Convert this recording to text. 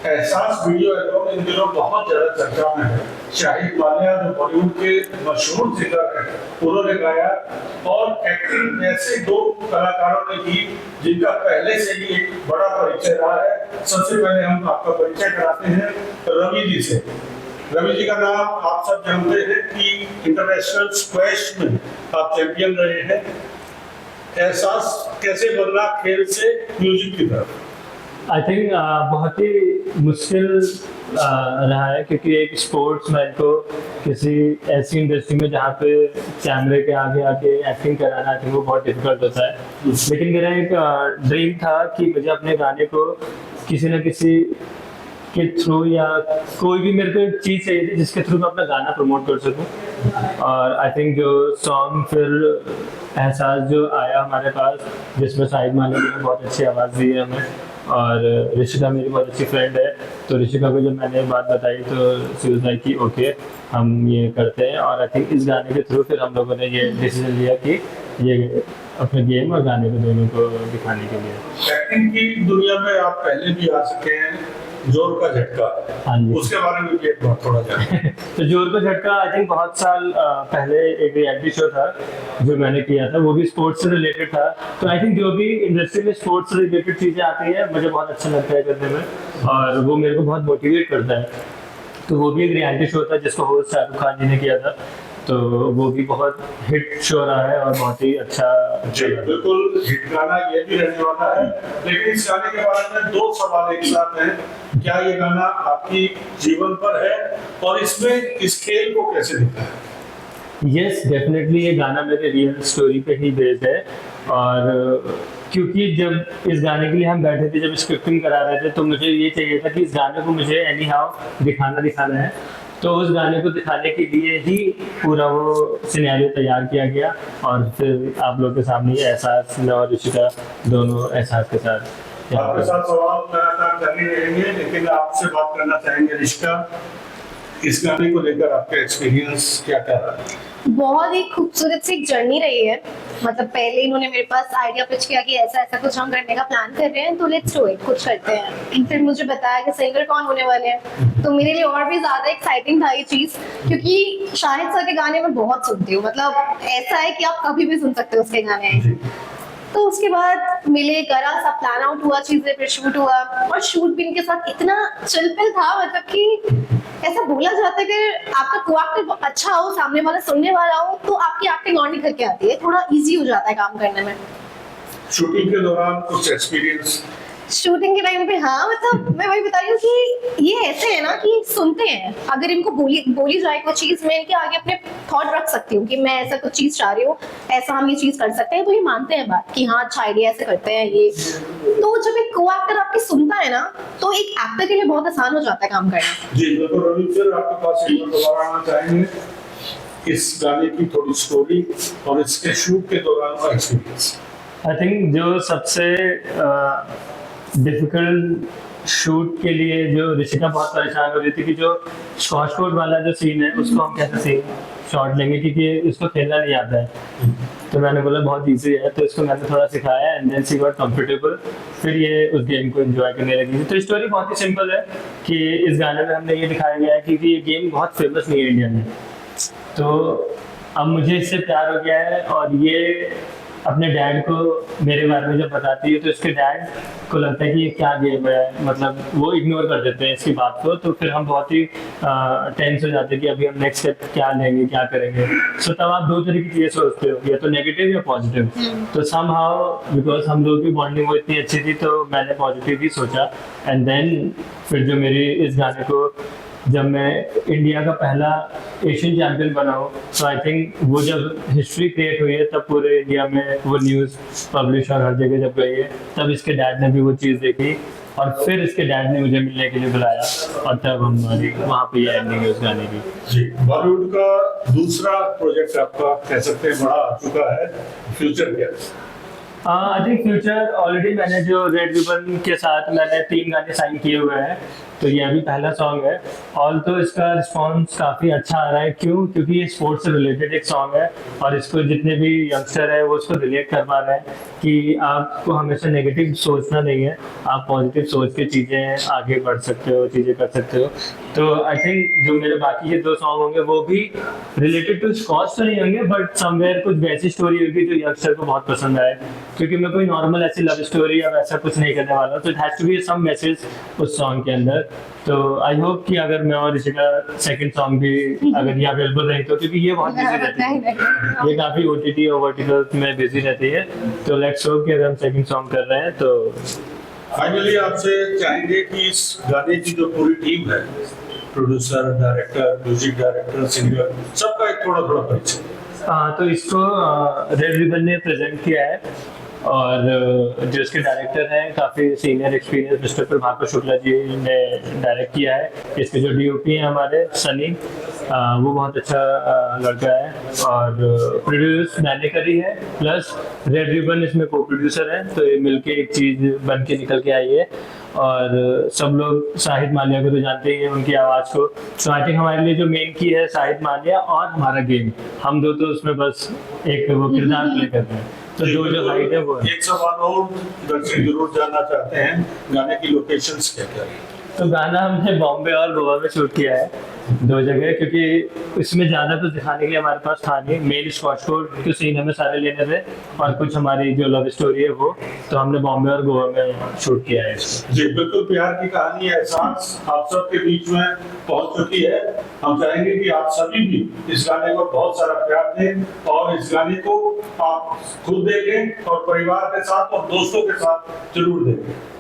एहसास video album in दिनों बहुत ज्यादा चर्चा में है। शाहिद माल्या जो बॉलीवुड के मशहूर सिंगर हैं, उन्होंने गाया और एक्टिंग ऐसे दो कलाकारों ने की जिनका पहले से ही एक बड़ा परिचय रहा है। सबसे पहले हम आपका परिचय कराते हैं रवि जी से। रवि जी का नाम आप सब जानते हैं कि इंटरनेशनल स्क्वैश में आप चैंपियन रहे हैं। एहसास कैसे बदला खेल से म्यूजिक की तरफ? आई थिंक बहुत ही मुश्किल रहा है, क्योंकि एक स्पोर्ट्समैन को किसी ऐसी इंडस्ट्री में जहाँ पे कैमरे के आगे आके एक्टिंग कराना, आई थिंक वो बहुत डिफिकल्ट होता है। लेकिन मेरा एक ड्रीम था कि मुझे अपने गाने को किसी न किसी के थ्रू या कोई भी मेरे को एक चीज़ चाहिए थी जिसके थ्रू मैं अपना गाना प्रमोट कर सकूं। और आई थिंक जो सॉन्ग फिर एहसास जो आया हमारे पास, जिसमें शाहिद माल्या ने बहुत अच्छी आवाज़ दी है हमें, और ऋषिका मेरी बहुत अच्छी फ्रेंड है। तो ऋषिका को जब मैंने बात बताई तो शी वाज लाइक कि ओके हम ये करते हैं। और आई थिंक इस गाने के थ्रू फिर हम लोगों ने ये डिसीजन लिया कि ये अपने गेम और गाने को दोनों को दिखाने के लिए। एक्टिंग की दुनिया में आप पहले भी आ सके हैं, जोर का झटका, हाँ जी, उसके बारे में भी एक बात थोड़ा जाने। तो जोर का झटका आई थिंक बहुत साल पहले एक रियलिटी शो था जो मैंने किया था, वो भी स्पोर्ट्स से रिलेटेड था। तो आई थिंक जो भी इंडस्ट्री में स्पोर्ट्स से रिलेटेड चीज़ें आती है मुझे बहुत अच्छा लगता है करने में, और वो मेरे को बहुत मोटिवेट करता है। तो वो भी एक रियलिटी शो था जिसको होस्ट शाहरुख खान जी ने किया था। तो वो भी बहुत हिट शो रहा है और बहुत ही अच्छा। जी बिल्कुल, हिट गाना ये भी रहने वाला है। लेकिन इस गाने के बारे में दो सवाल एक साथ हैं। क्या ये गाना आपकी जीवन पर है, और इसमें इस खेल को कैसे दिखा है? यस, डेफिनेटली ये गाना मेरे रियल स्टोरी पे ही बेस्ड है। और क्योंकि जब इस गाने के लिए हम बैठे थे, जब स्क्रिप्टिंग करा रहे थे, तो मुझे ये चाहिए था कि इस गाने को मुझे एनी हाउ दिखाना है। तो उस गाने को दिखाने के लिए ही पूरा वो सिनेरियो तैयार किया गया, और फिर आप लोग के सामने ये एहसास, मैं और ऋषिका दोनों एहसास के साथ। आपके साथ सवाल लगातार जारी रहेंगे, लेकिन आपसे बात करना चाहेंगे ऋषिका, इस गाने को लेकर आपका एक्सपीरियंस क्या रहा? बहुत ही खूबसूरत सी जर्नी रही है। मतलब पहले इन्होंने मेरे पास आइडिया पिच किया कि ऐसा ऐसा कुछ हम करने का प्लान कर रहे हैं, तो लेट्स डू इट, कुछ करते हैं। फिर मुझे बताया कि सिंगर कौन होने वाले हैं, तो मेरे लिए और भी ज्यादा एक्साइटिंग था ये चीज, क्योंकि शाहिद सर के गाने मैं बहुत सुनती हूँ। मतलब ऐसा है कि आप कभी भी सुन सकते हो उसके गाने। तो उसके बाद मिले, करा, सब प्लान आउट हुआ चीजें, फिर शूट हुआ, और शूट भी इनके साथ इतना चिलपिल था। मतलब कि ऐसा बोला जाता है कि आपका को-एक्टर अच्छा हो, सामने वाला सुनने वाला हो, तो आपकी एक्टिंग और निकल के आती है, थोड़ा इजी हो जाता है काम करने में। शूटिंग के दौरान कुछ एक्सपीरियंस? शूटिंग के टाइम पे हाँ, मतलब मैं वही बता रही हूँ कि ये ऐसे है ना कि सुनते हैं, अगर इनको बोली जाए कोई चीज, मैं इनके आगे अपने थॉट रख सकती हूँ कि मैं ऐसा कुछ चीज चाह रही हूँ, ऐसा हम ये चीज कर सकते हैं, तो ये मानते हैं बात कि हाँ अच्छा आइडिया, ऐसे करते हैं ये। तो जब एक को-एक्टर आपकी सुनता है ना, तो एक एक्टर के लिए बहुत आसान हो जाता है काम करना। जी बिल्कुल। रवि, फिर आपके पास एक बार दोबारा आना चाहेंगे इस गाने की थोड़ी स्टोरी और इसके शूट के दौरान का एक्सपीरियंस। आई थिंक जो सबसे डिफिकल्ट शूट के लिए जो ऋषिका बहुत परेशान हो रही थी कि जो शॉर्ट वाला जो सीन है उसको हम कैसे सीन शॉट लेंगे, क्योंकि इसको खेलना नहीं आता है। तो मैंने बोला बहुत इजी है, तो इसको मैंने थोड़ा सिखाया, and then she got comfortable. फिर ये उस गेम को एंजॉय करने लगी। तो स्टोरी बहुत ही सिंपल है कि इस गाने में हमने ये दिखाया गया है क्योंकि ये गेम बहुत फेमस नहीं है इंडिया में, तो अब मुझे इससे प्यार हो गया है। और ये अपने डैड को मेरे बारे में जब बताती है, तो इसके डैड को लगता है कि ये क्या गेम है, मतलब वो इग्नोर कर देते हैं इसकी बात को। तो फिर हम बहुत ही टेंस हो जाते हैं कि अभी हम नेक्स्ट स्टेप क्या लेंगे, क्या करेंगे। सो तब आप दो तरह की चीज़ें सोचते हो, या तो नेगेटिव या पॉजिटिव। तो समहाउ बिकॉज हम लोग की बॉन्डिंग वो इतनी अच्छी थी, तो मैंने पॉजिटिव ही सोचा। एंड देन फिर जो मेरी इस गाने को, जब मैं इंडिया का पहला एशियन चैंपियन बना हूँ, तो आई थिंक वो जब हिस्ट्री क्रिएट हुई है, तब पूरे इंडिया में वो न्यूज़ पब्लिश और हर जगह जब गई है, तब इसके डैड ने भी वो चीज़ देखी, और फिर इसके डैड ने मुझे मिलने के लिए बुलाया, और तब हमारी वहाँ पे ये एंडिंग है उस गाने की। जी, बॉलीवुड का दूसरा प्रोजेक्ट आपका कह सकते हैं बड़ा आ चुका है, फ्यूचर क्या? आई थिंक फ्यूचर ऑलरेडी मैंने जो रेड रिबन के साथ मैंने 3 गाने साइन किए हुए हैं, तो ये अभी पहला सॉन्ग है। ऑल तो इसका रिस्पांस काफ़ी अच्छा आ रहा है। क्यों? क्योंकि ये स्पोर्ट्स से रिलेटेड एक सॉन्ग है और इसको जितने भी यंगस्टर है वो उसको रिलेट कर पा रहे हैं कि आपको हमेशा नेगेटिव सोचना नहीं है, आप पॉजिटिव सोच के चीज़ें आगे बढ़ सकते हो, चीज़ें कर सकते हो। तो आई थिंक जो मेरे बाकी के 2 सॉन्ग होंगे वो भी रिलेटेड टू स्कॉच तो नहीं होंगे, बट समवेयर कुछ वैसी स्टोरी होगी जो यंगस्टर को बहुत पसंद आए, क्योंकि मैं कोई नॉर्मल ऐसी लव स्टोरी या वैसा कुछ नहीं करने वाला हूँ। तो it has to be some message उस सॉन्ग के अंदर। तो आई होप कि अगर मैं और ऋषिका सेकंड सॉन्ग भी अगर ये अवेलेबल रही तो, क्योंकि ये बहुत बिजी रहती है, ये काफ़ी OTT और वर्टिकल में बिजी रहती है। तो लेट्स होप कि अगर हम सेकंड सॉन्ग कर रहे हैं तो फाइनली आपसे चाहेंगे कि इस गाने की जो पूरी टीम है, producer, director, music director, singer, सबका एक थोड़ा थोड़ा परिचय। तो इसको रेड रिबन ने प्रेजेंट किया है और जो इसके डायरेक्टर हैं काफ़ी senior experience mister Prabhakar Shukla ji ने डायरेक्ट किया है। इसके जो DOP हैं हमारे सनी, वो बहुत अच्छा लड़का है और प्रोड्यूस मैंने करी है, प्लस रेड रिबन इसमें को प्रोड्यूसर है। तो ये मिलके एक चीज़ बन के निकल के आई है। और सब लोग शाहिद मालिया को तो जानते ही हैं, उनकी आवाज़ को। तो आई थिंक हमारे लिए जो मेन की है शाहिद मालिया और हमारा गेम, हम दो तो उसमें बस एक वो किरदार प्ले करते हैं। तो जो हाइट है वो है। एक सवाल और दर्शक जरूर जानना चाहते हैं, गाने की लोकेशंस क्या क्या है? तो गाना हमने बॉम्बे और गोवा में शूट किया है, 2 जगह, क्योंकि इसमें ज़्यादा कुछ दिखाने के लिए हमारे पास था नहीं। मेन स्कॉच कोड के सीन हमें सारे लेने थे और कुछ हमारी जो लव स्टोरी है वो, तो हमने बॉम्बे और गोवा में शूट किया है इसको। जी बिल्कुल, प्यार की कहानी एहसास आप सबके बीच में पहुंच चुकी है। हम चाहेंगे कि आप सभी भी इस गाने को बहुत सारा प्यार दें और इस गाने को आप खुद देखें और परिवार के साथ और दोस्तों के साथ जरूर देखें।